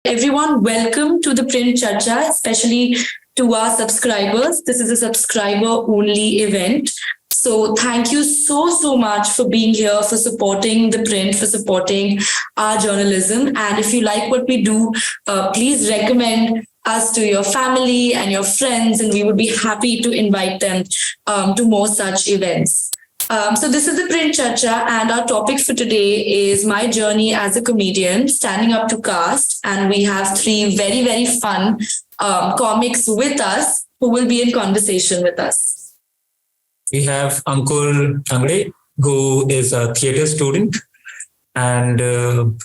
Everyone, welcome to the Print Chacha, especially to our subscribers. This is a subscriber only event. So thank you so much for being here, for supporting the Print, for supporting our journalism. And if you like what we do, please recommend us to your family and your friends, and we would be happy to invite them to more such events. So this is the Print Chacha, and our topic for today is my journey as a comedian, standing up to caste. And we have three very fun comics with us who will be in conversation with us. We have Ankur Thangre, who is a theatre student and an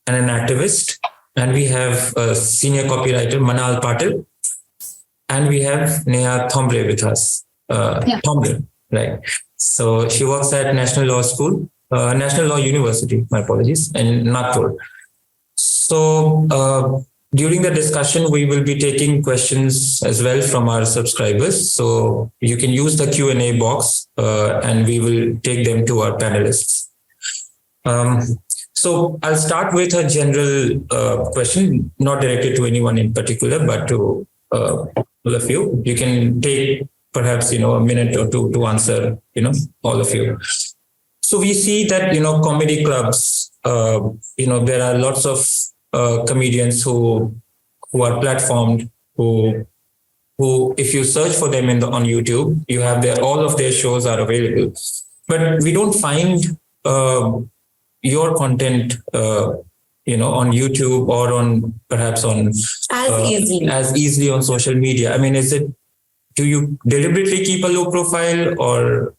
activist. And we have a senior copywriter, Manal Patil. And we have Neha Thombre with us. Thombre, right. So she works at National Law University, my apologies, in Nagpur. So during the discussion, we will be taking questions as well from our subscribers. So you can use the Q&A box and we will take them to our panelists. So I'll start with a general question, not directed to anyone in particular, but to all of you. You can take perhaps, a minute or two to answer, all of you. So we see that, comedy clubs, there are lots of comedians who are platformed, who if you search for them on YouTube, you have all of their shows are available. But we don't find your content, on YouTube or on perhaps on as easily on social media. I mean, do you deliberately keep a low profile, or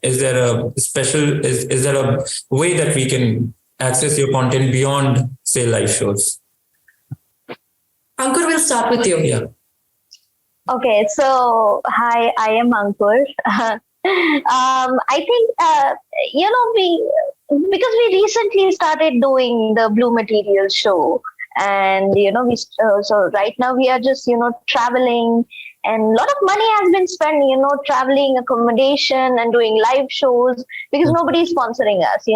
is there a special, is there a way that we can access your content beyond, say, live shows? Ankur, we'll start with you. Yeah. Okay, so hi, I am Ankur. I think, because we recently started doing the Blue Material show, and, so right now we are just, traveling. And a lot of money has been spent, traveling, accommodation, and doing live shows, because nobody is sponsoring us. We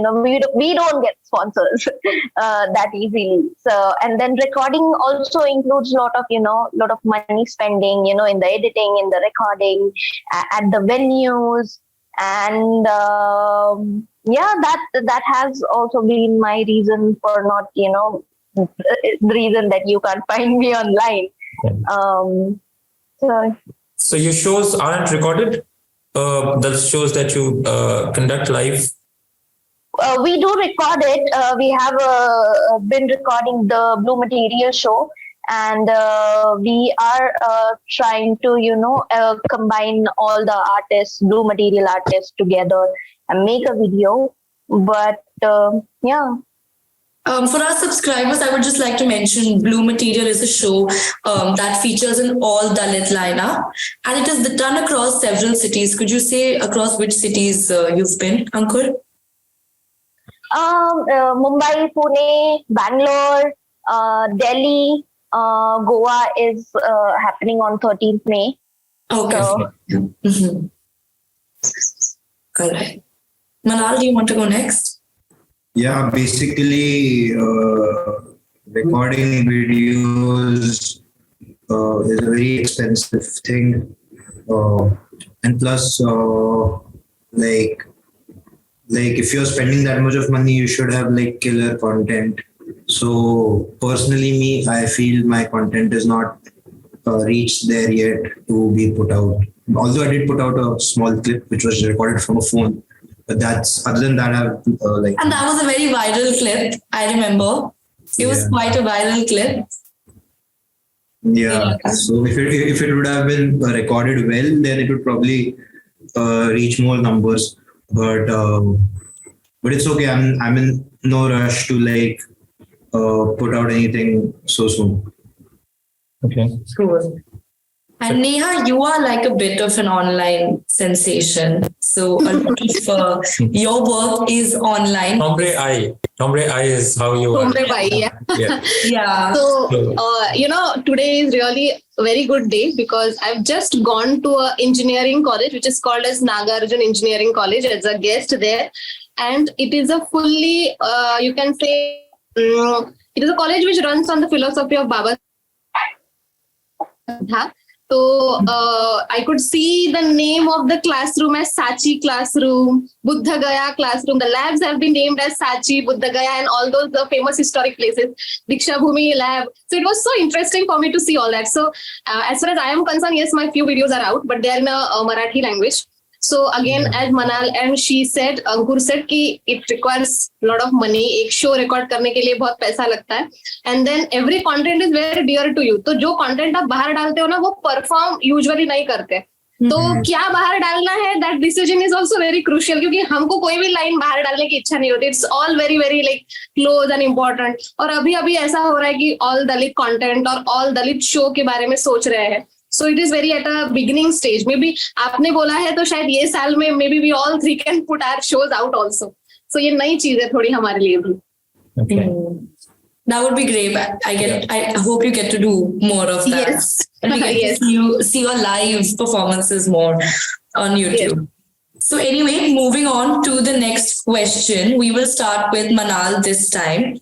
don't get sponsors that easily. So, and then recording also includes lot of money spending, in the editing, in the recording, at the venues, and that has also been my reason for not, the reason that you can't find me online. So your shows aren't recorded? The shows that you conduct live? We do record it. We have been recording the Blue Material show, and we are trying to, combine all the artists, Blue Material artists together and make a video. But for our subscribers, I would just like to mention Blue Material is a show that features an all Dalit lineup, and it is done across several cities. Could you say across which cities you've been, Ankur? Mumbai, Pune, Bangalore, Delhi, Goa is happening on 13th May. Okay. So, All right. Manal, do you want to go next? Yeah, basically, recording videos is a very expensive thing, and plus, like if you're spending that much of money, you should have killer content. So personally, I feel my content is not reached there yet to be put out. Although I did put out a small clip which was recorded from a phone. But other than that, I've And that was a very viral clip, I remember. It was quite a viral clip. Yeah. So if it would have been recorded well, then it would probably reach more numbers. But it's okay. I'm in no rush to put out anything so soon. Okay. Cool. And Neha, you are like a bit of an online sensation. So a lot of your work is online. Thombre I is how you are. Thombre I, yeah. Yeah. So, today is really a very good day because I've just gone to an engineering college, which is called as Nagarjun Engineering College, as a guest there. And it is a fully, you can say, It is a college which runs on the philosophy of Baba. So I could see the name of the classroom as Sachi classroom, Buddha Gaya classroom. The labs have been named as Sachi, Buddha Gaya, and all those famous historic places. Diksha Bhumi lab. So it was so interesting for me to see all that. So as far as I am concerned, yes, my few videos are out, but they are in a Marathi language. So again, as Manal and she said, Ankur said कि it requires a lot of money. एक show record करने के लिए बहुत पैसा लगता है. And then every content is very dear to you. तो जो content आप बाहर डालते हो ना, वो perform usually नहीं करते. तो क्या बाहर डालना है, that decision is also very crucial, क्योंकि हमको कोई भी लाइन बाहर डालने की इच्छा नहीं होती. It's all very very like close and important. और अभी अभी ऐसा हो रहा है कि all Dalit content और all Dalit show के बारे में सोच रहे हैं. So it is very at a beginning stage. Maybe आपने बोला है तो शायद ये साल में maybe we all three can put our shows out also. So ये नई चीज है थोड़ी हमारे लिए भी. Okay. That would be great. I hope you get to do more of that. Yes. And we get Yes. to see your live performances more on YouTube. So anyway, moving on to the next question, we will start with Manal this time.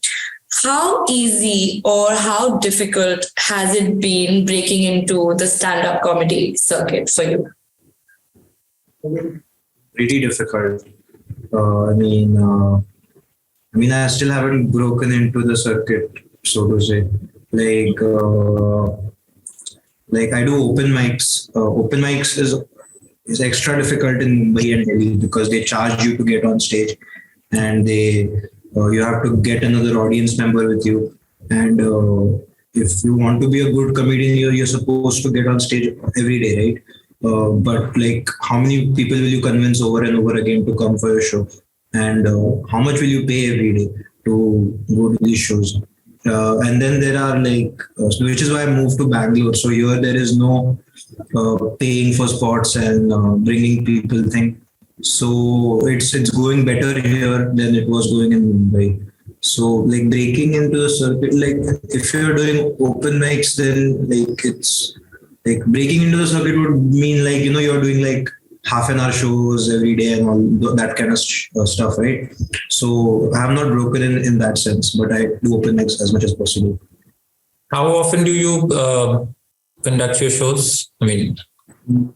How easy or how difficult has it been breaking into the stand-up comedy circuit for you? Pretty difficult. I still haven't broken into the circuit, so to say. Like I do open mics. Open mics is extra difficult in Mumbai and Delhi because they charge you to get on stage, and you have to get another audience member with you. And if you want to be a good comedian, you're supposed to get on stage every day, right? But like, how many people will you convince over and over again to come for your show? And how much will you pay every day to go to these shows? And then there are which is why I moved to Bangalore. So here there is no paying for spots and bringing people thing. So it's going better here than it was going in Mumbai. So like breaking into the circuit, like if you're doing open mics, then like it's like breaking into the circuit would mean like, you're doing like half an hour shows every day and all that kind of stuff, right? So I have not broken in that sense, but I do open mics as much as possible. How often do you conduct your shows? I mean,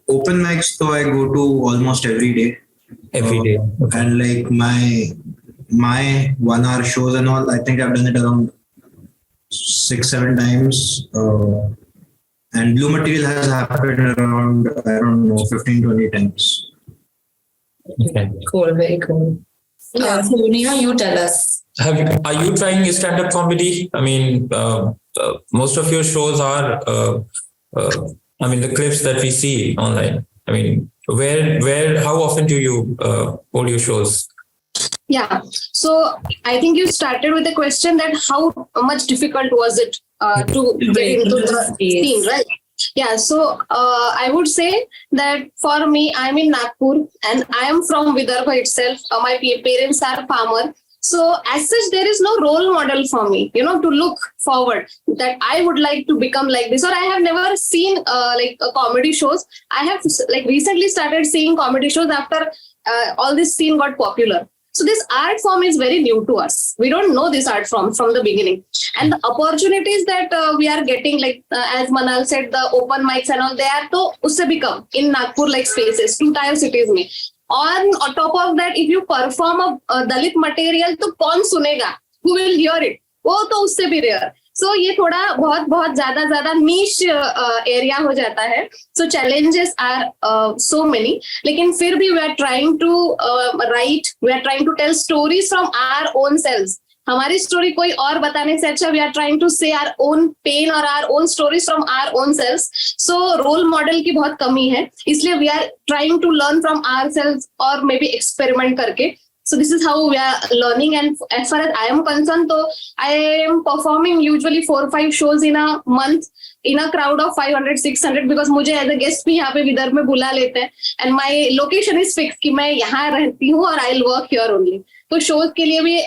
open mics, so I go to almost every day. Every day. Okay. And like my 1 hour shows and all, I think I've done it around 6-7 times. And blue material has happened around, I don't know, 15-20 times. Okay. Cool, very cool. So Neha, you tell us. Are you trying stand-up comedy? I mean, most of your shows are, the clips that we see online. I mean, how often do you hold your shows? Yeah. So I think you started with the question that how much difficult was it to get into the scene, right? Yeah. So I would say that for me, I'm in Nagpur and I am from Vidarbha itself. My parents are farmer. So as such, there is no role model for me, to look forward that I would like to become like this. Or I have never seen comedy shows. I have recently started seeing comedy shows after all this scene got popular. So this art form is very new to us. We don't know this art form from the beginning. And the opportunities that we are getting, as Manal said, the open mics and all, they are to usse become in Nagpur like spaces, 2-tier cities mein. On top of that, if you perform a Dalit material, तो कौन सुनेगा? Who will hear it? वो तो उससे भी rare. So ये थोड़ा बहुत ज़्यादा niche area हो जाता है. So challenges are so many. लेकिन फिर भी we are trying to write, we are trying to tell stories from our own selves. हमारी स्टोरी कोई और बताने से अच्छा we are trying to say our own pain और our own stories from our own selves. So role model की बहुत कमी है, इसलिए we are trying to learn from our selves और मे बी एक्सपेरिमेंट करके. So this is how we are learning, and as far as I am concerned, so I am performing usually 4-5 shows in a month in a crowd of 500-600 because मुझे as a guest भी यहाँ पे विदर्भ में बुला लेते हैं and my location is fixed कि मैं यहाँ रहती हूँ और I'll work here only. तो shows के लिए भी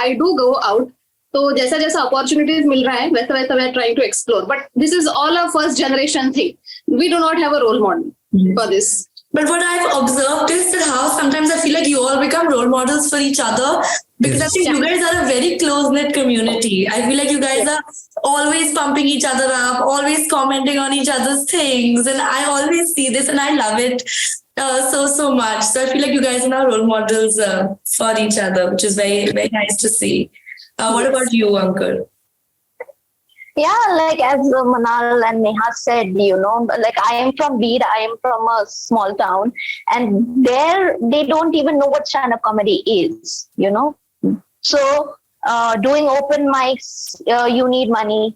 I do go out. तो जैसा opportunities मिल रहा है वैसा we are trying to explore. But this is all a first generation thing. We do not have a role model for this. But what I've observed is that how sometimes I feel like you all become role models for each other Because I think you guys are a very close-knit community. I feel like you guys are always pumping each other up, always commenting on each other's things. And I always see this and I love it so much. So I feel like you guys are now role models for each other, which is very, very nice to see. What about you, Ankur? Yeah, like as Manal and Neha said, like I am from Beed, I am from a small town, and there they don't even know what stand-up comedy is. So doing open mics, you need money,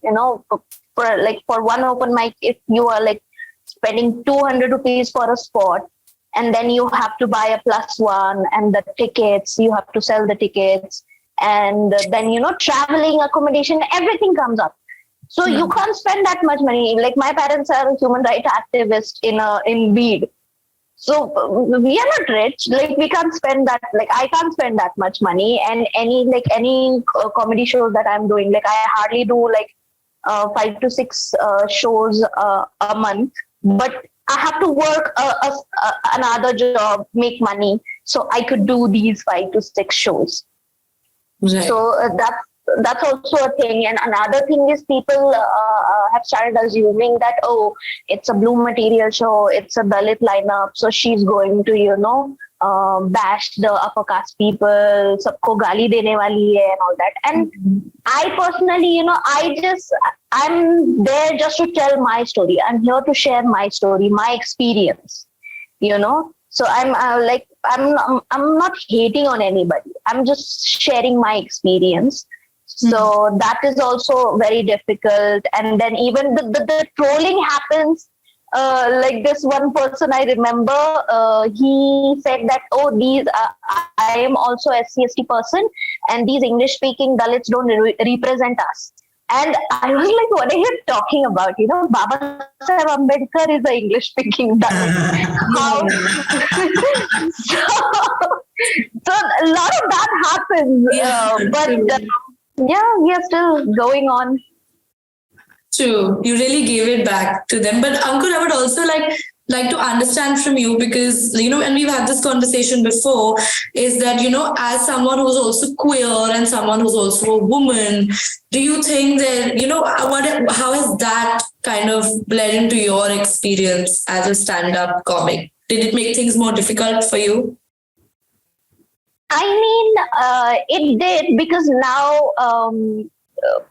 for one open mic, if you are like spending 200 rupees for a spot, and then you have to buy a plus one and the tickets, you have to sell the tickets, and then, traveling, accommodation, everything comes up. So you can't spend that much money. Like my parents are human rights activists in Beed. So we are not rich. Like we can't spend that. Like I can't spend that much money. And any comedy shows that I'm doing, like I hardly do like 5 to 6 shows a month. But I have to work another job, make money, so I could do these 5 to 6 shows. Right. So that's also a thing. And another thing is people have started assuming that, oh, it's a blue material show, it's a Dalit lineup, so she's going to, bash the upper caste people, sabko gali dene wali hai and all that. And I personally, I'm there just to tell my story. I'm here to share my story, my experience, So I'm I'm not hating on anybody. I'm just sharing my experience. So that is also very difficult. And then even the trolling happens. Like this one person I remember, he said that, oh, I am also a SC/ST person, and these English speaking Dalits don't represent us. And I was like, what are you talking about? Baba Saheb Ambedkar is an English speaking Dalit. How? so a lot of that happens. Yeah, we are still going on. True. You really gave it back to them. But Ankur, I would also like to understand from you, because, and we've had this conversation before, is that, as someone who's also queer and someone who's also a woman, do you think that, how has that kind of bled into your experience as a stand-up comic? Did it make things more difficult for you? I mean, it did, because now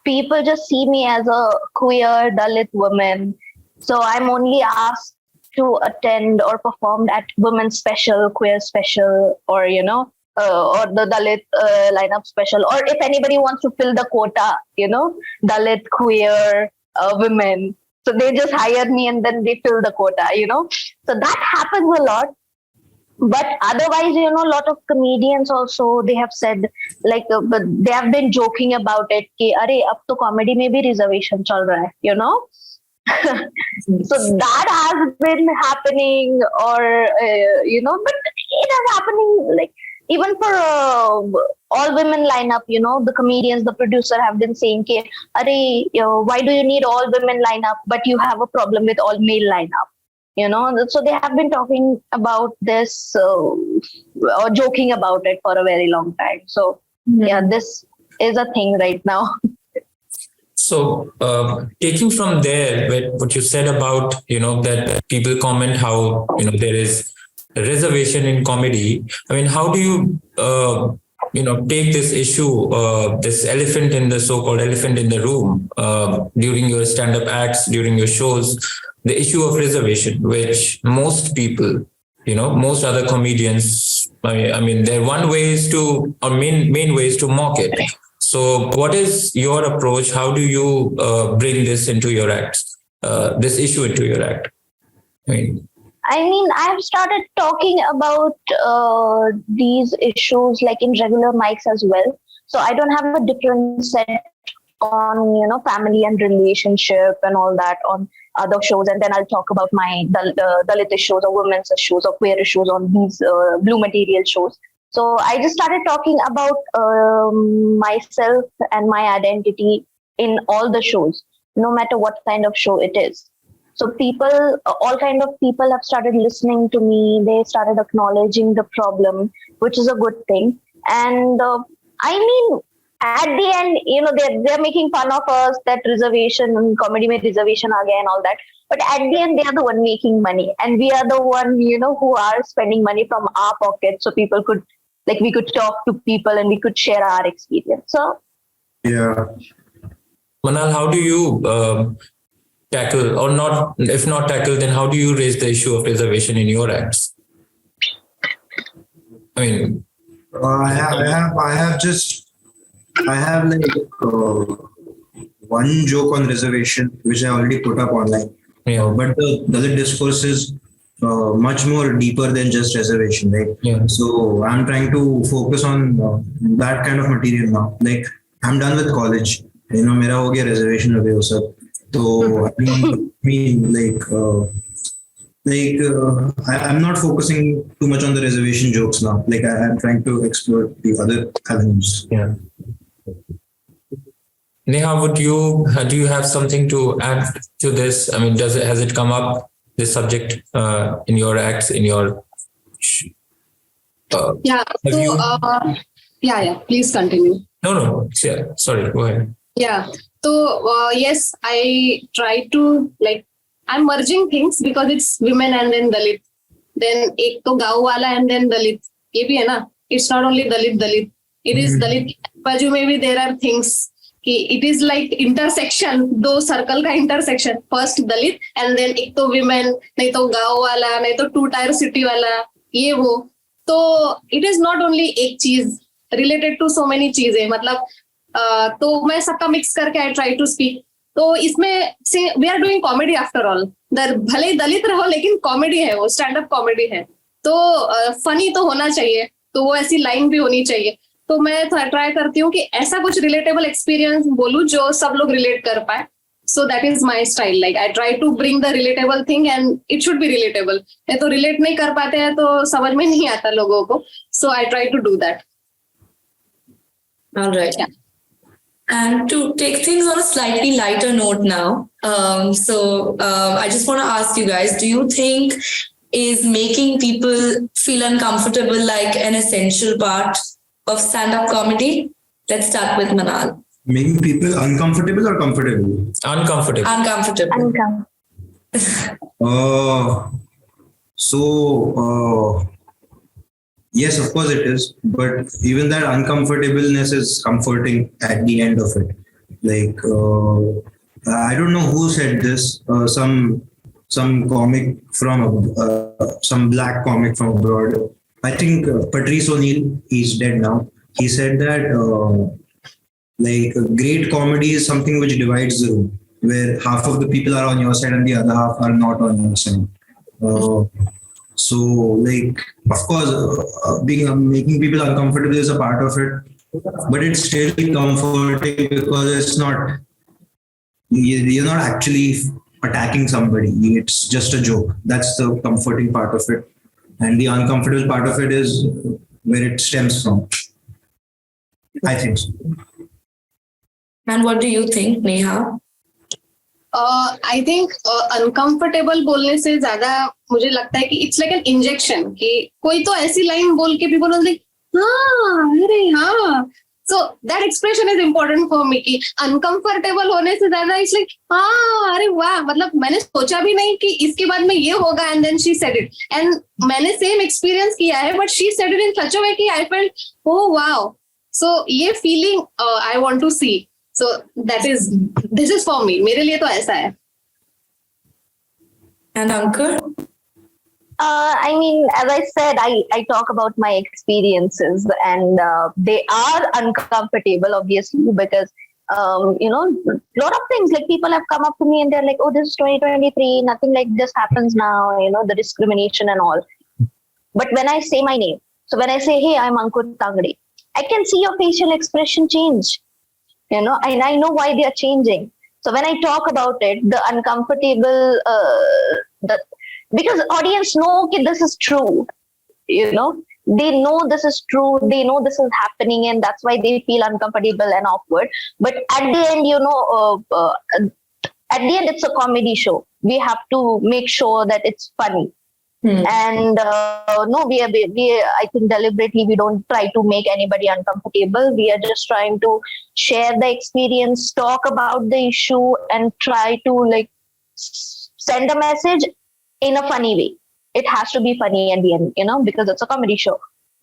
people just see me as a queer Dalit woman. So I'm only asked to attend or perform at women's special, queer special, or, or the Dalit lineup special. Or if anybody wants to fill the quota, Dalit queer women. So they just hire me and then they fill the quota, So that happens a lot. But otherwise, a lot of comedians also, they have said, like, but they have been joking about it, ki, arey, ab to comedy mein bhi reservation chal raha hai, So that has been happening, or, but it is happening, like, even for all women lineup, the comedians, the producer have been saying, ki, arey, why do you need all women lineup, but you have a problem with all male lineup? So they have been talking about this or joking about it for a very long time. So yeah, this is a thing right now. So taking from there, what you said about, that people comment how, there is a reservation in comedy. I mean, how do you, take this issue, this so-called elephant in the room during your stand-up acts, during your shows, the issue of reservation, which most people, most other comedians, I mean, their main ways to mock it. So what is your approach? How do you bring this into your acts, this issue into your act? I mean, I've started talking about these issues like in regular mics as well. So I don't have a different set on, family and relationship and all that on other shows. And then I'll talk about my Dalit issues or women's issues or queer issues on these blue material shows. So I just started talking about myself and my identity in all the shows, no matter what kind of show it is. So people, all kind of people have started listening to me. They started acknowledging the problem, which is a good thing. And I mean, at the end, they're making fun of us, that reservation, comedy mein reservation aa gaya and all that. But at the end, they are the one making money, and we are the one, who are spending money from our pocket, so people could, we could talk to people and we could share our experience. So Yeah. Manal, how do you tackle, or not, if not tackle, then how do you raise the issue of reservation in your acts? I mean, I have like one joke on reservation which I already put up online. yeah, But the other discourse is much more deeper than just reservation, right? yeah, So I'm trying to focus on that kind of material now. Like I'm done with college. मेरा हो गया reservation वगैरह वो सब. So I'm not focusing too much on the reservation jokes now. Like I'm trying to explore the other avenues. yeah. Neha, do you have something to add to this? I mean, has it come up, this subject, in your acts, in your? Yeah. Have So, you? yeah. Please continue. No. Yeah. Sorry. Go ahead. Yeah. So, yes, I try to, I'm merging things because it's women and then Dalit. Then ek to gaon wala and then Dalit. ये भी है ना. It's not only Dalit. It is Dalit. Baju में भी there are things. It is like intersection, दो circle का intersection. First Dalit and then एक तो women, नहीं तो गाँव वाला, नहीं तो 2-tier city वाला, ये वो. तो it is not only एक चीज related to so many चीजें. मतलब तो मैं सबका मिक्स करके I try to speak. तो इसमें we are doing comedy after all. भले ही दलित रहो लेकिन कॉमेडी है, वो स्टैंड अप कॉमेडी है. तो फनी तो होना चाहिए, तो वो ऐसी लाइन भी होनी चाहिए. तो मैं ट्राई करती हूँ कि ऐसा कुछ रिलेटेबल एक्सपीरियंस बोलूं जो सब लोग रिलेट कर पाए. So that is my style. Like I try to bring the relatable thing and it should be relatable. नहीं तो relate नहीं कर पाते हैं तो समझ में नहीं आता लोगों को. So I try to do that. All right. Yeah. And to take things on a slightly lighter note now, I just want to ask you guys, do you think is making people feel uncomfortable like an essential part of stand-up comedy? Let's start with Manal. Making people uncomfortable or comfortable? Uncomfortable. Uncomfortable. Yes, of course it is. But even that uncomfortableness is comforting at the end of it. Like, I don't know who said this. Some comic from some black comic from abroad. I think Patrice O'Neill, he's dead now. He said that great comedy is something which divides the room, where half of the people are on your side and the other half are not on your side. So, of course, making people uncomfortable is a part of it, but it's still comforting because it's not, you're not actually attacking somebody. It's just a joke. That's the comforting part of it. And the uncomfortable part of it is where it stems from. I think so. And what do you think, Neha? I think uncomfortable बोलने से ज्यादा मुझे लगता है कि it's like an injection कि कोई तो ऐसी लाइन बोल के people will like हाँ अरे हाँ. So that expression is important for me कि uncomfortable होने से ज्यादा it's like हाँ अरे वाह, मतलब मैंने सोचा भी नहीं कि इसके बाद में ये होगा and then she said it and मैंने same experience किया है but she said it in such a way कि I felt oh wow. So ये feeling I want to see. So this is for me. मेरे लिए तो ऐसा है. And Ankur? I mean, as I said, I talk about my experiences and they are uncomfortable, obviously, because, a lot of things, like people have come up to me and they're like, oh, this is 2023, nothing like this happens now, the discrimination and all. But when I say my name, so when I say, hey, I'm Ankur Tangade, I can see your facial expression change. And I know why they are changing. So when I talk about it, the uncomfortable, because audience know that this is true, they know this is true, they know this is happening, and that's why they feel uncomfortable and awkward. But at the end, it's a comedy show. We have to make sure that it's funny. And no, I think deliberately we don't try to make anybody uncomfortable. We are just trying to share the experience, talk about the issue, and try to like send a message in a funny way. It has to be funny at the end, because it's a comedy show.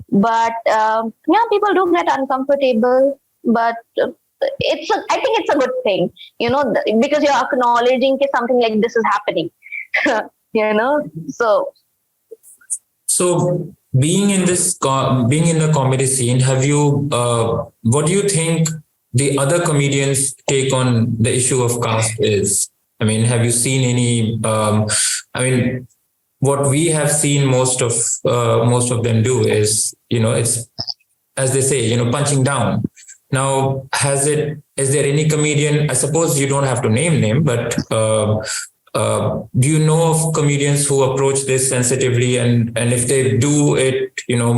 But yeah, people do get uncomfortable, but I think it's a good thing, because you're acknowledging that something like this is happening. So So being in being in the comedy scene, have you? What do you think the other comedians' take on the issue of caste is? I mean, have you seen any? I mean, what we have seen most of them do is, it's, as they say, punching down. Now, is there any comedian? I suppose you don't have to name, but do you know of comedians who approach this sensitively, and if they do it,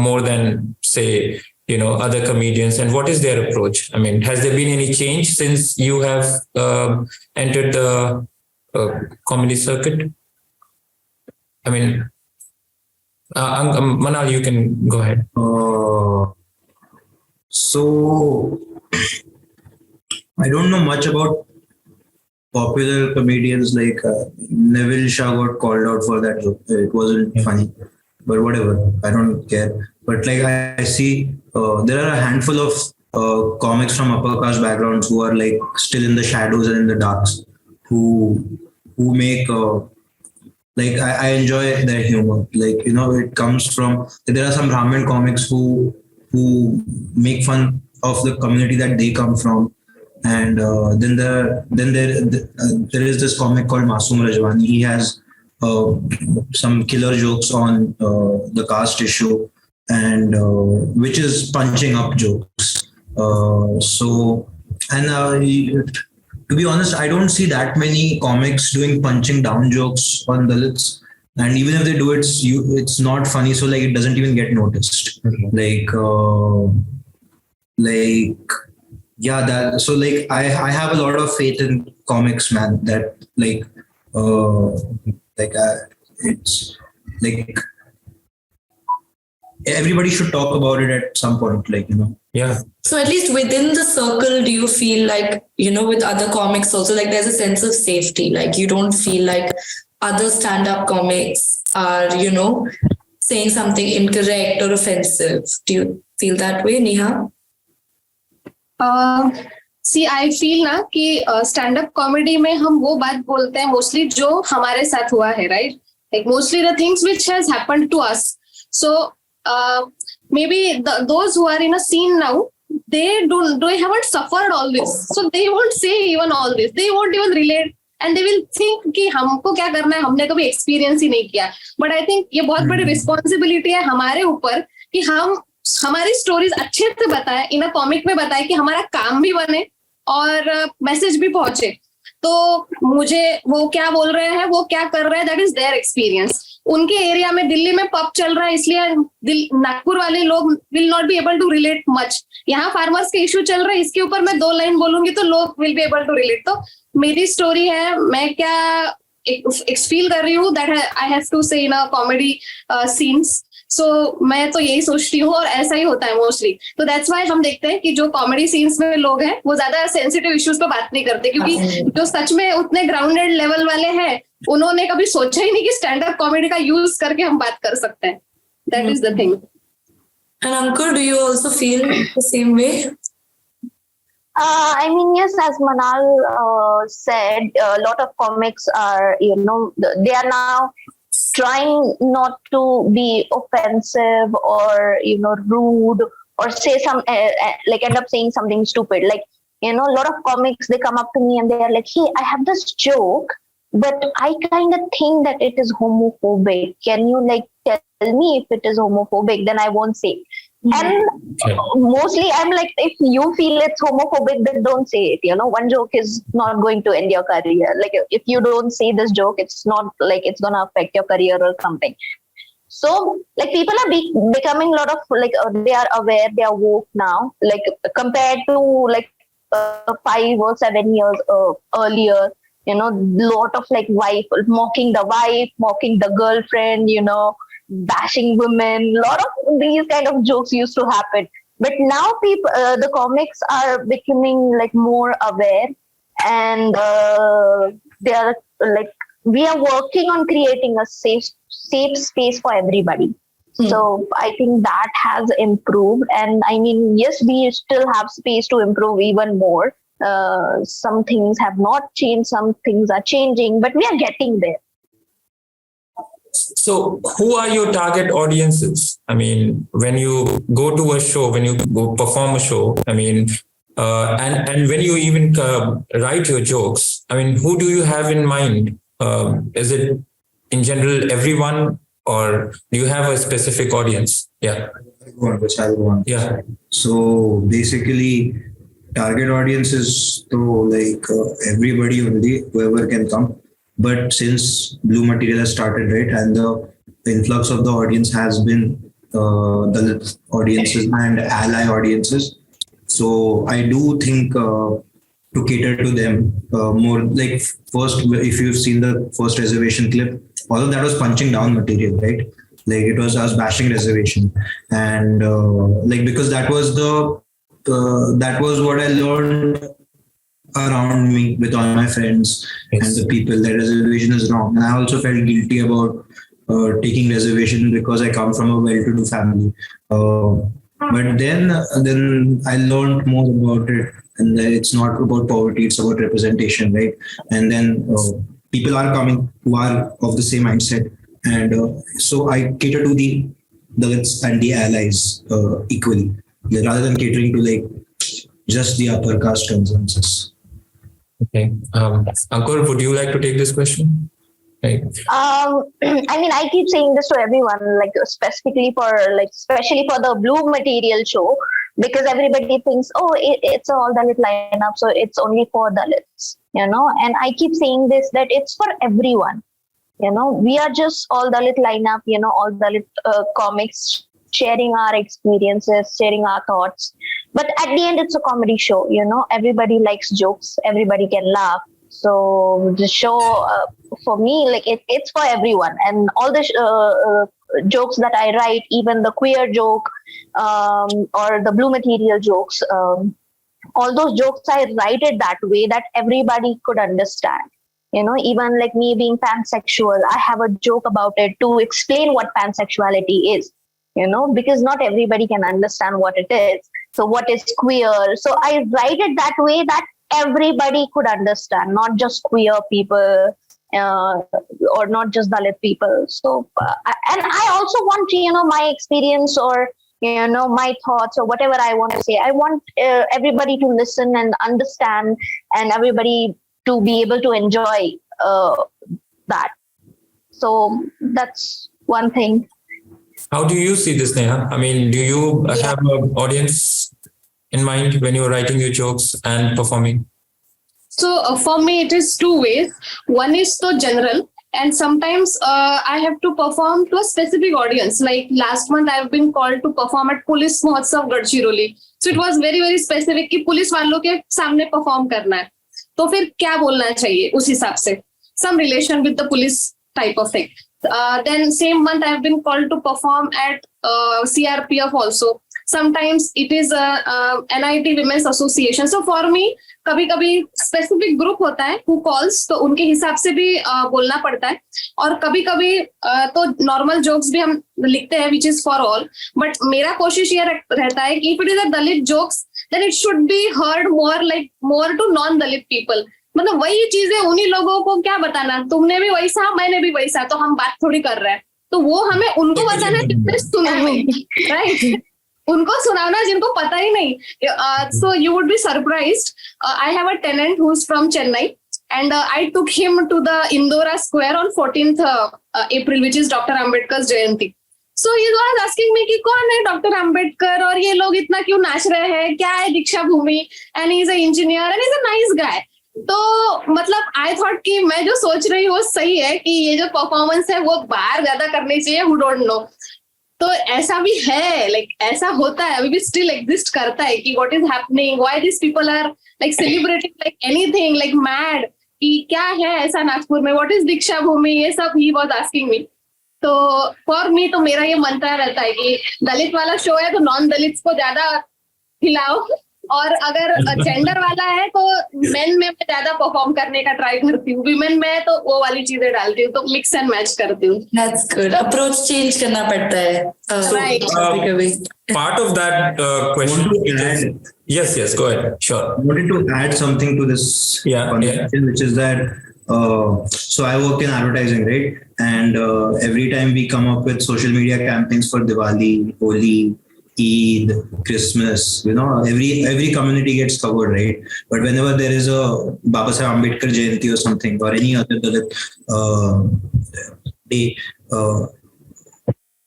more than, say, other comedians, and what is their approach? I mean, has there been any change since you have entered the comedy circuit? I mean, Manal, you can go ahead. So I don't know much about popular comedians. Like Neville Shah got called out for that joke. It wasn't funny, but whatever. I don't care. But like I see, there are a handful of comics from upper caste backgrounds who are like still in the shadows and in the darks, who make like I enjoy their humor. Like it comes from, there are some Brahmin comics who make fun of the community that they come from. And then there is this comic called Masoom Rajwani. He has some killer jokes on the caste issue, and which is punching up jokes. To be honest, I don't see that many comics doing punching down jokes on Dalits. And even if they do, it's not funny, so like it doesn't even get noticed. Okay. Yeah, that, so like I have a lot of faith in comics, man. That it's like everybody should talk about it at some point, Yeah. So at least within the circle, do you feel like, with other comics also, like there's a sense of safety, like you don't feel like other stand-up comics are, saying something incorrect or offensive? Do you feel that way, Neha? See, I feel ना कि stand-up comedy में हम वो बात बोलते हैं mostly जो हमारे साथ हुआ है, right? Like mostly the things which has happened to us. So maybe those who are in a scene now, they haven't suffered all this, so they won't say even all this. They won't even relate, and they will think कि हमको क्या करना है, हमने कभी experience ही नहीं किया. But I think ये बहुत बड़ी responsibility है हमारे ऊपर कि हम हमारी स्टोरीज अच्छे से बताए, इन कॉमिक में बताए कि हमारा काम भी बने और मैसेज भी पहुंचे. तो मुझे वो क्या बोल रहे हैं, वो क्या कर रहे हैं, दैट इज देयर एक्सपीरियंस. उनके एरिया में दिल्ली में पब चल रहा है, इसलिए नागपुर वाले लोग will not be able to relate much. यहाँ फार्मर्स के इशू चल रहे हैं, इसके ऊपर मैं 2 लाइन बोलूंगी तो लोग will be able to relate. तो मेरी स्टोरी है, मैं क्या फील कर रही हूँ, दैट आई हैव टू से इन अ कॉमेडी सीन्स. सो मैं तो यही सोचती हूँ, और ऐसा ही होता है मोस्टली. तो दैट्स वाई हम देखते हैं कि जो कॉमेडी सीन्स में लोग हैं वो ज्यादा सेंसिटिव इश्यूज पे बात नहीं करते, क्योंकि जो सच में उतने ग्राउंडेड लेवल वाले हैं उन्होंने कभी सोचा ही नहीं कि स्टैंड अप कॉमेडी का यूज करके हम बात कर सकते हैं. That is the thing. And Ankur, do you also feel the same way? I mean, yes, as Manal said, a lot of comics are, they are now trying not to be offensive or, rude, or say like end up saying something stupid. Like, a lot of comics, they come up to me and they are like, hey, I have this joke, but I kind of think that it is homophobic. Can you like tell me if it is homophobic? Then I won't say. And mostly I'm like, if you feel it's homophobic, then don't say it. One joke is not going to end your career. Like if you don't say this joke, it's not like it's going to affect your career or something. So like people are becoming a lot of like, they are aware, they are woke now, like compared to like 5 or 7 years earlier. lot of like mocking the girlfriend, bashing women. Lot of these kind of jokes used to happen. But now the comics are becoming like more aware, and they are like, we are working on creating a safe space for everybody. So I think that has improved, and I mean, yes, we still have space to improve even more. Some things have not changed, some things are changing, but we are getting there. So, who are your target audiences? I mean, when you go to a show, when you go perform a show, I mean, and when you even write your jokes, I mean, who do you have in mind? Is it in general everyone, or do you have a specific audience? Yeah. I'll go on. Yeah. So basically, target audience is to like everybody only, whoever can come. But since Blue Material has started, right, and the influx of the audience has been Dalit audiences and ally audiences, so I do think to cater to them more. Like first, if you've seen the first reservation clip, all of that was punching down material, right? Like it was us bashing reservation, and like because that was what I learned around me with all my friends and the people that reservation is wrong. And I also felt guilty about taking reservation because I come from a well-to-do family. But then I learned more about it, and it's not about poverty; it's about representation, right? And then people are coming who are of the same mindset, and so I cater to the Dalits and the allies equally, rather than catering to like just the upper caste consensus. Okay. Ankur, would you like to take this question? Right. I mean, I keep saying this to everyone, like especially for the Blue Material show, because everybody thinks, oh, it's all Dalit lineup, so it's only for Dalits, And I keep saying this, that it's for everyone. We are just all Dalit lineup, all Dalit comics, sharing our experiences, sharing our thoughts. But at the end, it's a comedy show, everybody likes jokes, everybody can laugh. So the show, for me, like it's for everyone. And all the jokes that I write, even the queer joke or the Blue Material jokes, all those jokes, I write it that way that everybody could understand. Even like me being pansexual, I have a joke about it to explain what pansexuality is, because not everybody can understand what it is. So what is queer? So I write it that way that everybody could understand, not just queer people or not just Dalit people. So, and I also want, my experience or, my thoughts or whatever I want to say. I want everybody to listen and understand, and everybody to be able to enjoy that. So that's one thing. How do you see this, Neha? I mean, do you have an audience in mind when you're writing your jokes and performing? So for me, it is two ways. One is the general, and sometimes I have to perform to a specific audience. Like last month, I've been called to perform at Police Mahotsav Gadchiroli. So it was very, very specific कि police वालों के सामने perform करना है. तो फिर क्या बोलना चाहिए उस हिसाब से. Some relation with the police type of thing. Then same month I've been called to perform at CRPF also. Sometimes it is a NIT Women's Association. So for me, कभी-कभी specific group होता है who calls, तो उनके हिसाब से भी बोलना पड़ता है. और कभी-कभी तो normal jokes भी हम लिखते हैं which is for all. But मेरा कोशिश ये रहता है कि if it is a Dalit jokes, then it should be heard more to non-Dalit people. मतलब वही चीजें उन्हीं लोगों को क्या बताना, तुमने भी वैसा मैंने भी वैसा, तो हम बात थोड़ी कर रहे हैं. तो वो हमें उनको बताना है जिसने सुना नहीं, राइट? उनको सुनाना जिनको पता ही नहीं. So you would be surprised. I have a tenant who's from Chennai, and I took him to the Indora Square on 14th April, which is Dr. Ambedkar's Jayanti. So he was asking me कि कौन है doctor Ambedkar और ये लोग इतना क्यों नाच रहे हैं, क्या है Deekshabhoomi, and he is a engineer and is a nice guy. तो मतलब आई थॉट कि मैं जो सोच रही हूँ सही है कि ये जो परफॉर्मेंस है वो बाहर ज्यादा करनी चाहिए, हु डोंट नो. तो ऐसा भी है, लाइक ऐसा होता है, अभी भी स्टिल एग्जिस्ट करता है कि what is happening, why this people are like celebrating like anything, like mad, कि क्या है ऐसा नागपुर में, व्हाट इज दीक्षा भूमि, ये सब ही वाज आस्किंग मी. तो फॉर मी तो मेरा ये मंत्र रहता है कि दलित वाला शो है तो नॉन दलित को ज्यादा खिलाओ, और अगर जेंडर वाला है तो मेन में मैं ज्यादा परफॉर्म करने का ट्राई करती हूँ, विमेन में तो वो वाली चीजें डालती हूँ, तो मिक्स एंड मैच करती हूँ. That's good. Approach change करना पड़ता है. Right. कभी-कभी. Part of that question. Want to add- Yes, go ahead. Sure. I wanted to add something to this conversation, which is that so I work in advertising, right? And every time we come up with social media campaigns for Diwali, Holi, Eid, Christmas, every community gets covered, right? But whenever there is a Baba Saheb Ambedkar Jayanti or something, or any other day,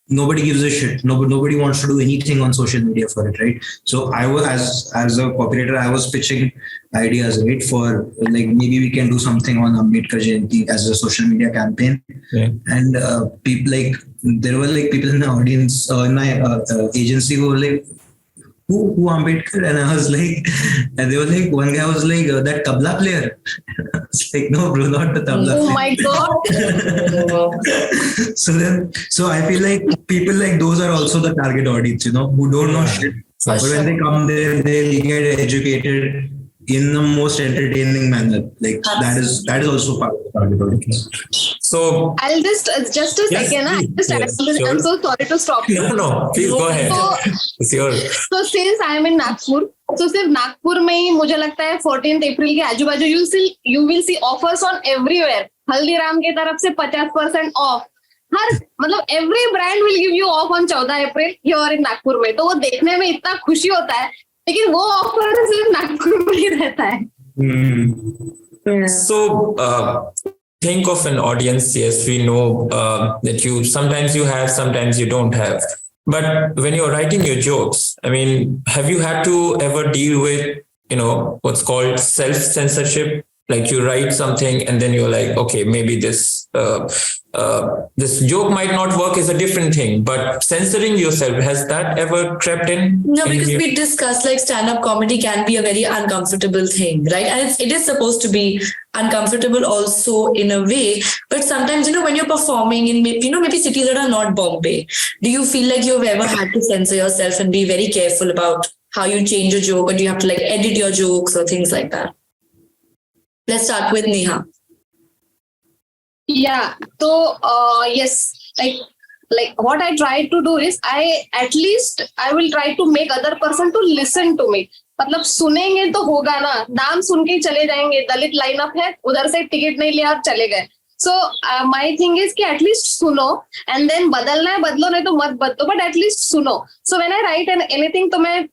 nobody gives a shit. Nobody wants to do anything on social media for it, right? So I was, as a copywriter, I was pitching ideas, right, for like maybe we can do something on Ambedkar Jayanti as a social media campaign. Yeah. And people like there were like people in the audience in my agency who were like, who Ambedkar? And I was like, and they were like, one guy was like, that tabla player. I was like, no bro, not the tabla Oh player. my god. So I feel like people like those are also the target audience, who don't know shit. For But when they come there, they get educated in the most entertaining manner. Like that is also part of the target audience. So I'll just a Yes, second. please. Just add Yes, something. sure. I'm so sorry to stop you. no, please go ahead. So, It's yours. so since I am in Nagpur, so सिर्फ नागपुर में ही मुझे लगता है 14th अप्रैल के आजू बाजू you will see offers on everywhere. Haldiram की तरफ से 50% ऑफ, हर मतलब every brand will give you off on 14 April here in Nagpur में. तो वो देखने में इतना खुशी होता है, लेकिन वो ऑफर सिर्फ नागपुर में ही रहता है. So think of an audience. Yes, we know that sometimes you have, sometimes you don't have. But when you're writing your jokes, I mean, have you had to ever deal with what's called self-censorship? Like you write something and then you're like, okay, maybe this joke might not work is a different thing, but censoring yourself, has that ever crept in? No, because we discussed like stand-up comedy can be a very uncomfortable thing, right? And it is supposed to be uncomfortable also in a way. But sometimes, when you're performing in, maybe cities that are not Bombay, do you feel like you've ever had to censor yourself and be very careful about how you change a joke, or do you have to like edit your jokes or things like that? Let's start with Neha. Yeah. So yes, like what I try to do is I will try to make other person to listen to me. मतलब सुनेंगे तो होगा ना, नाम सुन के ही चले जाएंगे, दलित lineup है, उधर से टिकट नहीं लिया और चले गए. So my thing is कि एटलीस्ट सुनो, एंड देन बदलना है बदलो, नहीं तो मत बदलो, बट एटलीस्ट सुनो. So when I right anything तो मैं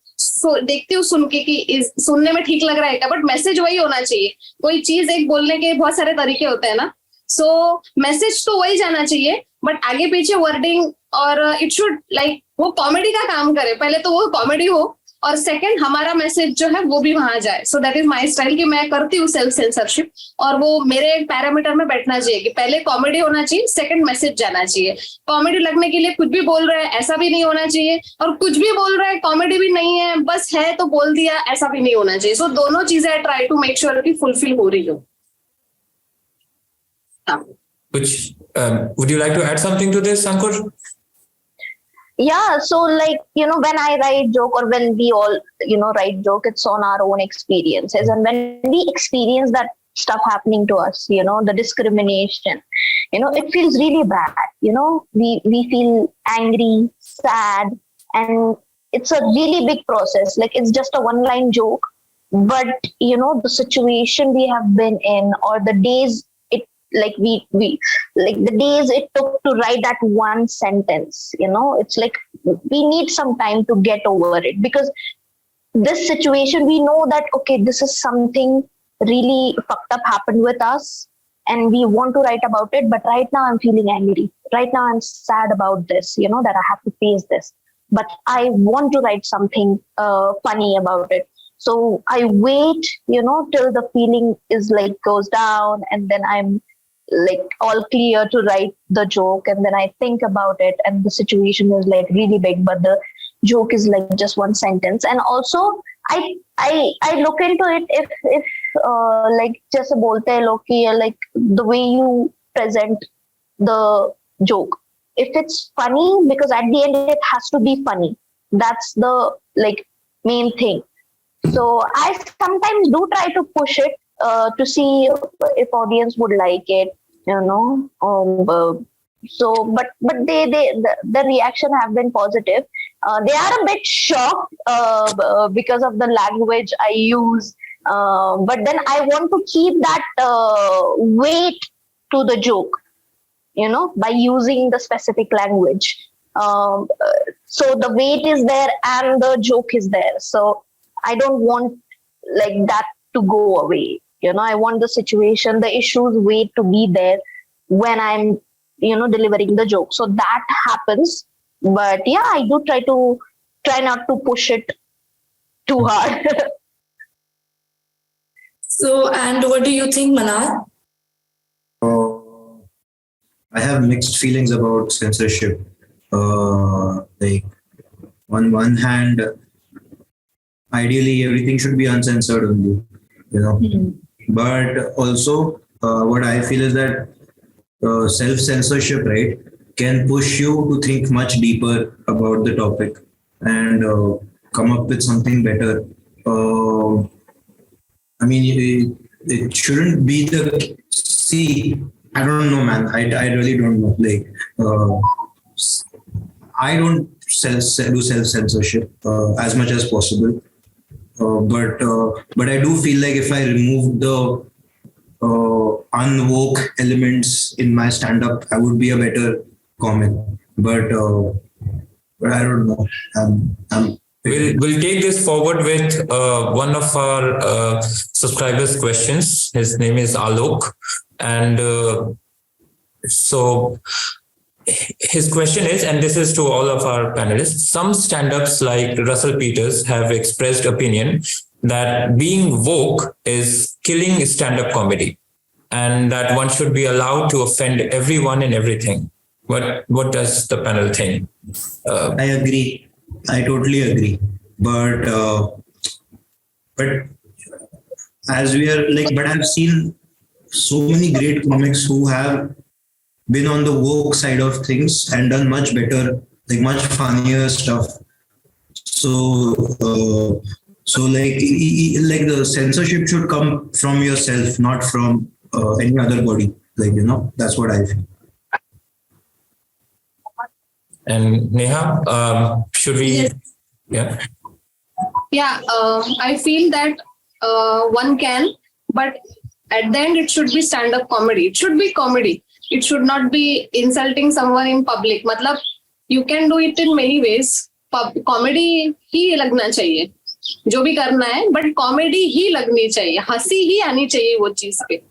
देखती हूँ सुन के कि सुनने में ठीक लग रहा है क्या, बट मैसेज वही होना चाहिए. कोई चीज एक बोलने के बहुत सारे तरीके होते हैं ना, सो मैसेज तो वही जाना चाहिए, बट आगे पीछे वर्डिंग और इट शुड लाइक वो कॉमेडी का काम करे. पहले तो वो कॉमेडी हो, और सेकंड हमारा मैसेज जो है वो भी वहां जाए. So that is my style कि मैं करती हूँ सेल्फ सेंसरशिप, और वो मेरे एक पैरामीटर में बैठना चाहिए कि पहले कॉमेडी होना चाहिए, सेकंड मैसेज जाना चाहिए. कॉमेडी लगने के लिए कुछ भी बोल रहा है ऐसा भी नहीं होना चाहिए, और कुछ भी बोल रहा है कॉमेडी भी नहीं है, बस है तो बोल दिया, ऐसा भी नहीं होना चाहिए. सो दोनों चीजें ट्राई टू मेक श्योर कि फुलफिल हो रही हो. Which would you like to add something to this, Ankur? Yeah, so like, when I write joke, or when we all, write joke, it's on our own experiences. And when we experience that stuff happening to us, the discrimination, it feels really bad. We feel angry, sad, and it's a really big process. Like it's just a one-line joke, but, the situation we have been in, or the days like we like the days it took to write that one sentence, it's like we need some time to get over it, because this situation, we know that, okay, this is something really fucked up happened with us, and we want to write about it, but right now I'm feeling angry. Right now I'm sad about this, that I have to face this, but I want to write something funny about it. So I wait, till the feeling is like goes down, and then I'm like all clear to write the joke, and then I think about it, and the situation is like really big, but the joke is like just one sentence. And also I look into it, if like जैसे बोलते हैं लोग कि like the way you present the joke. If it's funny, because at the end it has to be funny. That's the like main thing. So I sometimes do try to push it to see if audience would like it, you know. So, but the reaction have been positive. They are a bit shocked because of the language I use. But then I want to keep that weight to the joke, you know, by using the specific language. So the weight is there and the joke is there. So I don't want like that to go away. You know, I want the situation, the issues weight to be there when I'm, you know, delivering the joke. So that happens. But yeah, I do try not to push it too hard. So, and what do you think, Manar? I have mixed feelings about censorship. Like on one hand, ideally everything should be uncensored only, you know. But also, what I feel is that self-censorship, right, can push you to think much deeper about the topic and come up with something better. I mean, it shouldn't be the see. I don't know, man. I really don't know. Like, I don't do self censorship as much as possible. But I do feel like if I remove the unwoke elements in my stand up, I would be a better comic. But I don't know. We'll take this forward with one of our subscribers' questions. His name is Alok. And so his question is, and this is to all of our panelists, some stand-ups like Russell Peters have expressed opinion that being woke is killing stand-up comedy and that one should be allowed to offend everyone and everything. What does the panel think? I agree. I totally agree. But as we are like, but I've seen so many great comics who have been on the woke side of things and done much better, like much funnier stuff. So, like the censorship should come from yourself, not from any other body. Like, you know, that's what I feel. And Neha, should we? Yes. Yeah. Yeah, I feel that one can, but at the end it should be stand-up comedy. It should be comedy. It should not be insulting someone in public. मतलब you can do it in many ways. Comedy ही लगना चाहिए. जो भी करना है, but comedy ही लगनी चाहिए. हंसी ही आनी चाहिए वो चीज पे.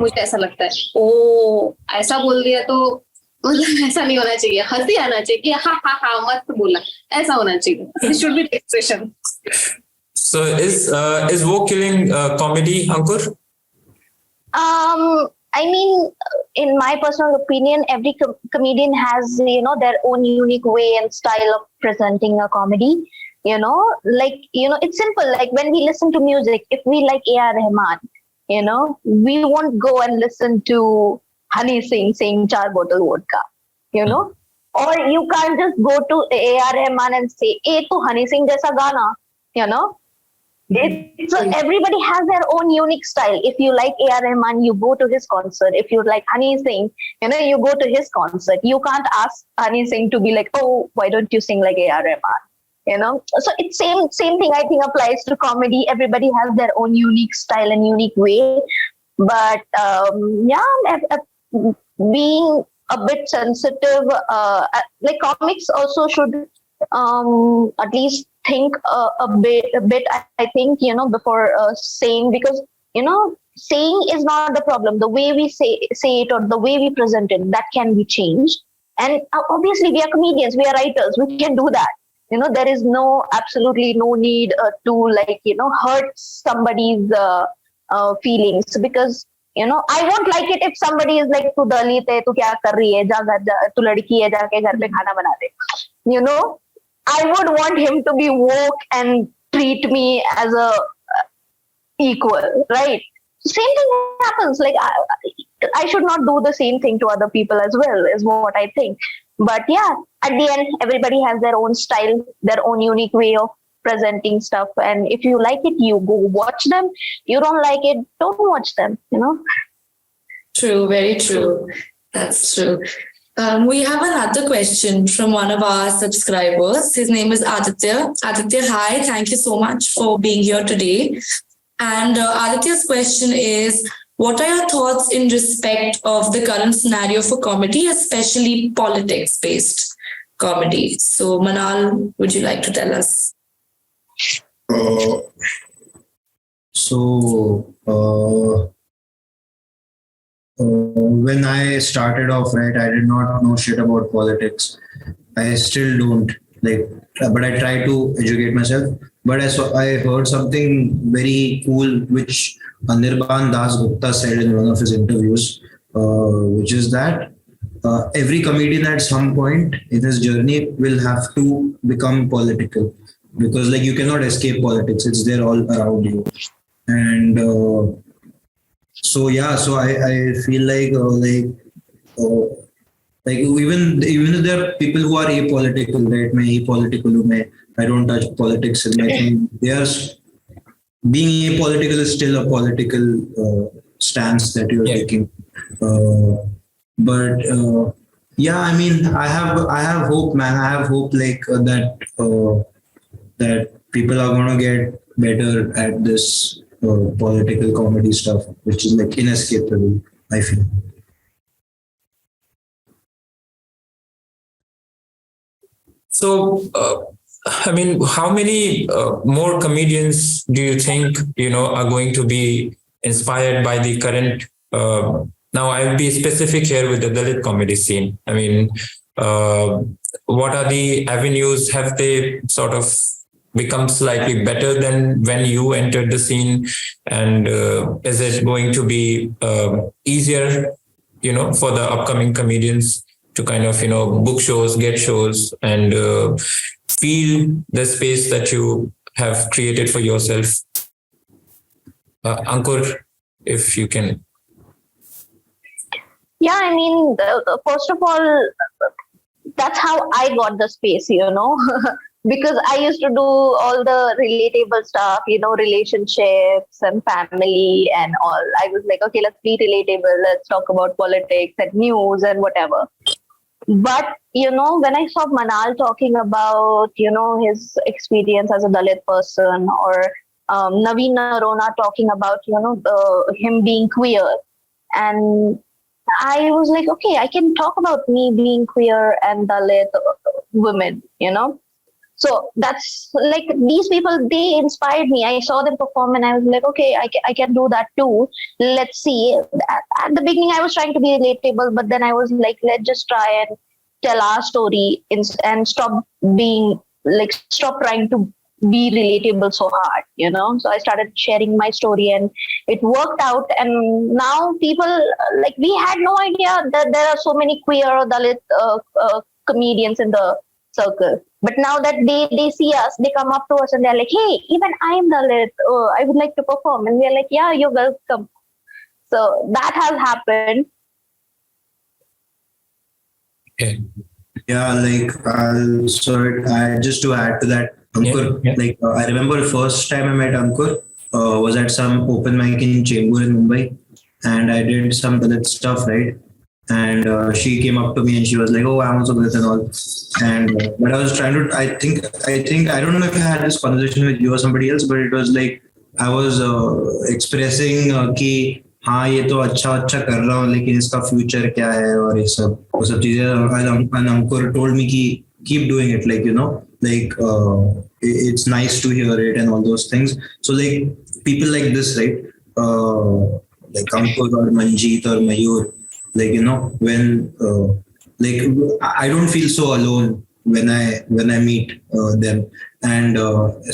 मुझे ऐसा लगता है. ओ ऐसा बोल दिया तो मतलब ऐसा नहीं होना चाहिए. हंसी आना चाहिए कि हा हा हा मत बोला. ऐसा होना चाहिए. It should be expression. So is woke killing comedy, Ankur? I mean, in my personal opinion, every comedian has, you know, their own unique way and style of presenting a comedy. You know, like, you know, it's simple. Like when we listen to music, if we like A.R. Rahman, you know, we won't go and listen to Honey Singh saying "Char bottle vodka," you know, or you can't just go to A.R. Rahman and say, "Hey, to Honey Singh jaisa gana," you know. So everybody has their own unique style. If you like A.R. Rahman, you go to his concert. If you like Honey Singh, you know, you go to his concert. You can't ask Honey Singh to be like, "Oh, why don't you sing like A.R. Rahman?" You know. So it's same thing. I think applies to comedy. Everybody has their own unique style and unique way. But being a bit sensitive, like comics also should at least think a bit. I think, you know, before saying, because, you know, saying is not the problem. The way we say it or the way we present it, that can be changed. And obviously we are comedians, we are writers, we can do that. You know, there is absolutely no need to, like, you know, hurt somebody's feelings, because, you know, I won't like it if somebody is like, "Tu dalit hai, tu kya kar rahi hai, tu ladki hai, jaake ghar pe khana bana de." You know, I would want him to be woke and treat me as a equal, right? Same thing happens. Like I should not do the same thing to other people as well, is what I think. But yeah, at the end, everybody has their own style, their own unique way of presenting stuff. And if you like it, you go watch them. You don't like it, don't watch them, you know? True, very true. That's true. We have another question from one of our subscribers. His name is Aditya. Aditya, hi. Thank you so much for being here today. And Aditya's question is, what are your thoughts in respect of the current scenario for comedy, especially politics-based comedy? So, Manal, would you like to tell us? Uh, so, when I started off, right, I did not know shit about politics. I still don't, like, but I try to educate myself. But I heard something very cool, which Anirban Das Gupta said in one of his interviews, which is that every comedian at some point in his journey will have to become political, because like you cannot escape politics; it's there all around you. And so yeah, so I feel like even if there are people who are apolitical, right? मैं apolitical हूँ, मैं I don't touch politics in my thing. Being apolitical is still a political stance that you're taking. But yeah, I mean, I have hope, man. I have hope like that people are gonna get better at this political comedy stuff, which is like inescapable, I feel. So, I mean, how many more comedians do you think, are going to be inspired by the current? Now, I'll be specific here with the Dalit comedy scene. I mean, what are the avenues? Have they sort of become slightly better than when you entered the scene? And is it going to be easier, for the upcoming comedians to kind of, book shows, get shows, and feel the space that you have created for yourself? Ankur, if you can. Yeah, I mean, first of all, that's how I got the space, because I used to do all the relatable stuff, relationships and family and all. I was like, okay, let's be relatable. Let's talk about politics and news and whatever. But, when I saw Manal talking about, his experience as a Dalit person, or Naveen Narona talking about, him being queer, and I was like, okay, I can talk about me being queer and Dalit women, So that's like, these people, they inspired me. I saw them perform and I was like, okay, I can do that too. Let's see. At the beginning, I was trying to be relatable, but then I was like, let's just try and tell our story and stop trying to be relatable so hard, So I started sharing my story and it worked out. And now people, like, we had no idea that there are so many queer or Dalit comedians in the circle. But now that they see us, they come up to us and they're like, hey, even I'm Dalit. I would like to perform. And we're like, yeah, you're welcome. So that has happened. Okay. Yeah, like just to add to that, Ankur, like I remember the first time I met Ankur was at some open mic in Chembur in Mumbai, and I did some Dalit stuff, right? And she came up to me and she was like, "Oh, I'm also Dalit and all." And but I was trying to, I think I don't know if I had this conversation with you or somebody else, but it was like I was expressing कि हाँ ये तो अच्छा कर रहा हूँ, लेकिन इसका फ्यूचर क्या है और ये सब चीजें. And Ankur told me कि keep doing it, like like it's nice to hear it and all those things. So like people like this, right? Like Ankur or Manjeet or Mayur, like when like I don't feel so alone when I meet them. And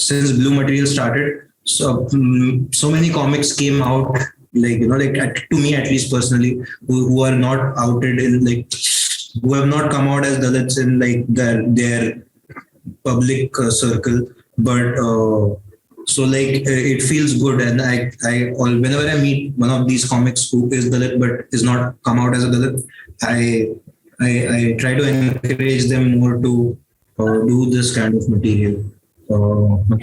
since Blue Material started, so many comics came out, like to me at least personally, who are not outed in, like, who have not come out as Dalits in like their public circle, but So like it feels good, and whenever I meet one of these comics who is Dalit but is not come out as a Dalit, I try to encourage them more to do this kind of material.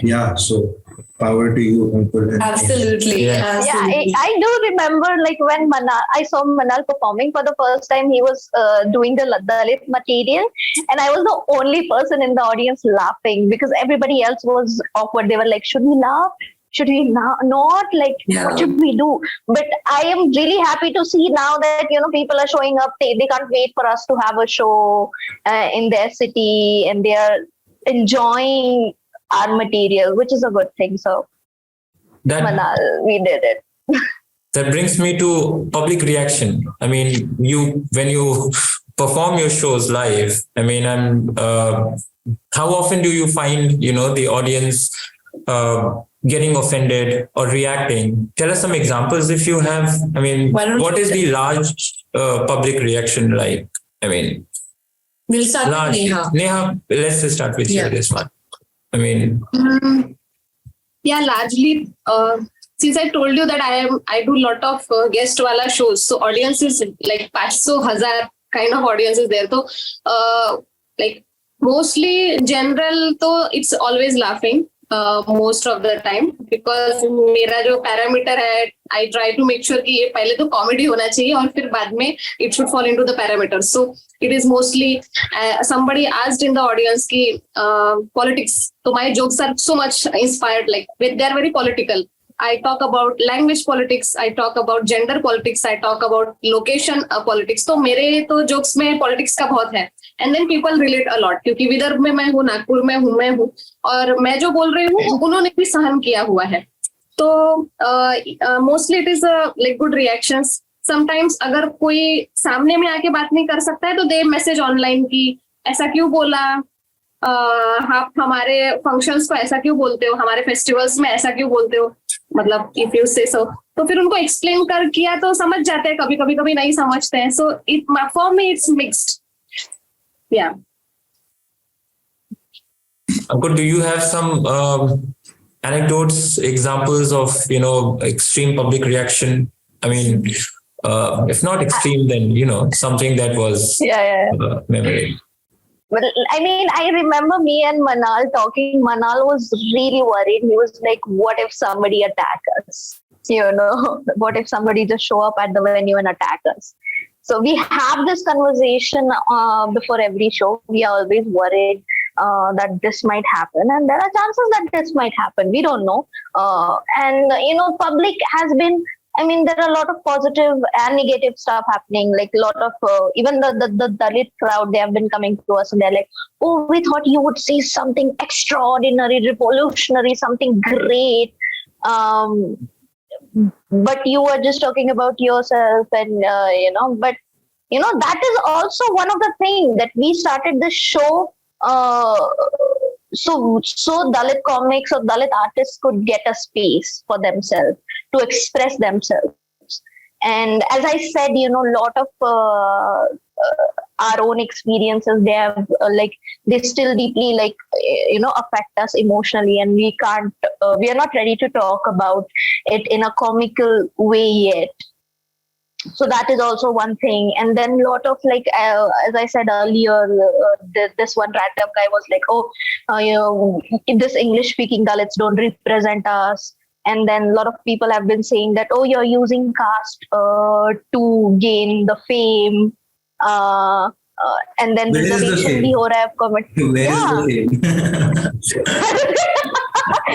Yeah, so power to you, Uncle. Absolutely. Yeah. Yeah, Absolutely. I do remember like when I saw Manal performing for the first time. He was doing the Dalit material, and I was the only person in the audience laughing because everybody else was awkward. They were like, "Should we laugh? Should we not? Like, Yeah. what should we do?" But I am really happy to see now that people are showing up. They can't wait for us to have a show in their city, and they are enjoying our material, which is a good thing. So, That Manal, we did it. that brings me to public reaction. I mean, when you perform your shows live, I mean, how often do you find the audience getting offended or reacting? Tell us some examples if you have. I mean, what is the large public reaction like? I mean, We'll start with Neha. Neha, let's just start with you this one. I mean, Yeah, largely. Since I told you that I do a lot of guest wala shows, so audience is like 500,000 kind of audience is there. So like mostly general, so it's always laughing most of the time because मेरा जो parameter है, I try to make sure कि ये पहले तो comedy होना चाहिए और फिर बाद में it should fall into the parameters. So it is mostly somebody asked in the audience कि politics. So my jokes are so much inspired, like they are very political. I talk about language politics, I talk about gender politics, I talk about location politics. तो मेरे तो jokes में politics का बहुत है. And then people relate a lot क्योंकि विदर्भ में मैं हूँ, नागपुर में हूँ मैं हूँ और मैं जो बोल रही हूँ उन्होंने भी सहन किया हुआ है. तो mostly it is like good reactions. Sometimes अगर कोई सामने में आके बात नहीं कर सकता है तो दे मैसेज ऑनलाइन की ऐसा क्यों बोला, आप हमारे फंक्शंस को ऐसा क्यों बोलते हो, हमारे फेस्टिवल्स में ऐसा क्यों बोलते हो, मतलब इफ यू से सो, तो फिर उनको एक्सप्लेन कर किया तो समझ जाते हैं, कभी कभी कभी नहीं समझते हैं. So it for me it's mixed. या Ankur, do you have some anecdotes, examples of extreme public reaction? I mean, if not extreme, then something that was memorable. But I mean, I remember me and Manal talking. Manal was really worried. He was like, what if somebody attack us? What if somebody just show up at the venue and attack us? So we have this conversation before every show. We are always worried that this might happen. And there are chances that this might happen. We don't know. Public has been, I mean, there are a lot of positive and negative stuff happening. Like a lot of, even the Dalit crowd, they have been coming to us and they're like, oh, we thought you would see something extraordinary, revolutionary, something great. But you were just talking about yourself and, but, that is also one of the things that we started this show. So Dalit comics or Dalit artists could get a space for themselves to express themselves. And as I said, lot of our own experiences, they have they still deeply affect us emotionally, and we are not ready to talk about it in a comical way yet. So that is also one thing. And then a lot of as I said earlier, this one random guy was like, this English speaking Dalits don't represent us. And then a lot of people have been saying that, oh, you're using caste to gain the fame. And then reservation bhi ho raha hai comment. Where is the fame?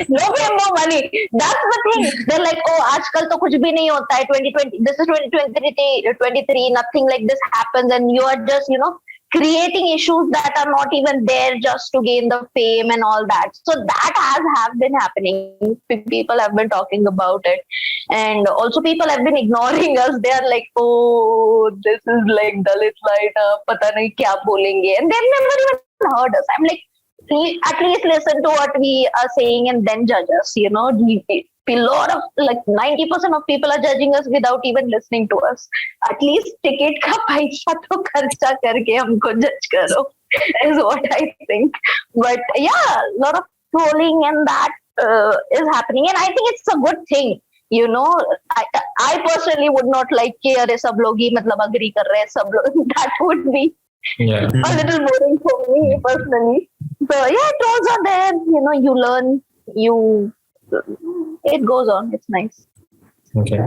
No fame, no money. That's the thing. They're like, oh, aajkal to kuch bhi nahi hota hai. 2020, this is 2023, nothing like this happens, and you are just, creating issues that are not even there just to gain the fame and all that. So that have been happening. People have been talking about it. And also people have been ignoring us. They are like, oh, this is like Dalit lineup, pata nahi kya bolenge. And they've never even heard us. I'm like, at least listen to what we are saying and then judge us. A lot of 90% of people are judging us without even listening to us. At least ticket ka paisa to kharcha karke humko judge karo is what I think. But yeah, a lot of trolling and that is happening, and I think it's a good thing. You know, I personally would not like कि अरे सब लोग ही मतलब agree कर रहे हैं सब लोग. That would be Yeah. a little boring for me personally. So yeah, trolls are there. You know, you learn, it goes on. It's nice. Okay.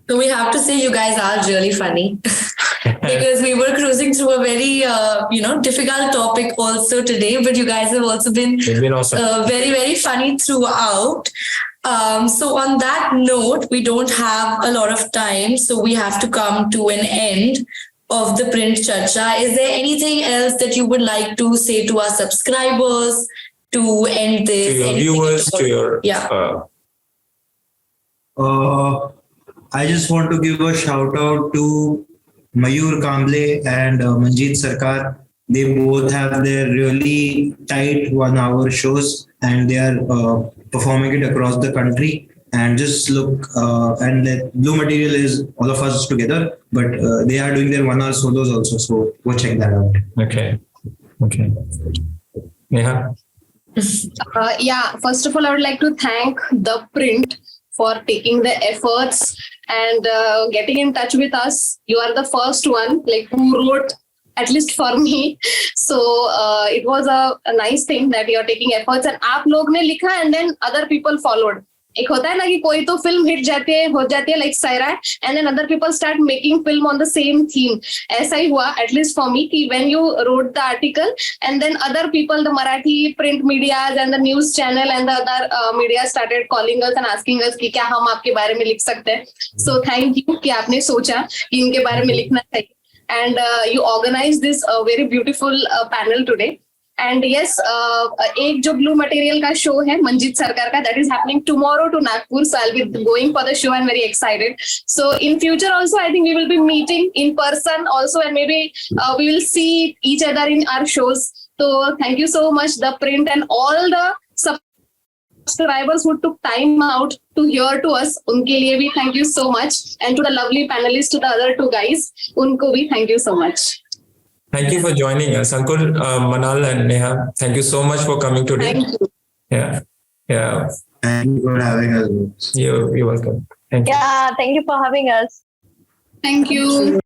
So we have to say you guys are really funny because we were cruising through a very, difficult topic also today, but you guys have also been It's been awesome. very, very funny throughout. So on that note, we don't have a lot of time, so we have to come to an end of the print charcha. Is there anything else that you would like to say to our subscribers to end this? To your Anything viewers, about- to your I just want to give a shout out to Mayur Kamble and Manjeet Sarkar. They both have their really tight 1 hour shows, and they are performing it across the country. And just look, and the Blue Material is all of us together, but they are doing their 1 hour solos also. So go check that out. okay. Neha. Yeah, first of all, I would like to thank ThePrint for taking the efforts and getting in touch with us. You are the first one like who wrote, at least for me. So it was a nice thing that you are taking efforts and आप लोग ने लिखा and then other people followed. एक होता है ना कि कोई तो फिल्म हिट जाती है हो जाती है like Sairat and then other people start making film on the same theme. ऐसा ही हुआ एटलीस्ट फॉर मी कि when you wrote the article and then other people the Marathi print medias and the news channel and the other media started calling us and asking us कि क्या हम आपके बारे में लिख सकते हैं. सो थैंक यू कि आपने सोचा कि इनके बारे में लिखना चाहिए and you organize this very beautiful panel today. And yes एक जो ब्लू मटेरियल का शो है मंजीत सरकार का that is happening tomorrow to Nagpur. So I will be going for the show and very excited. So in future also I think we will be meeting in person also and may be we will see each other in our shows. तो thank you so much the print and all the subscribers who took time out to hear to us. उनके लिए भी thank you so much, and to the lovely panelists, to the other two guys, उनको भी thank you so much. Thank you for joining us, Ankur, Manal, and Neha. Thank you so much for coming today. Thank you. Yeah. Thank you for having us. You're welcome. Thank you. Yeah, thank you for having us. Thank you.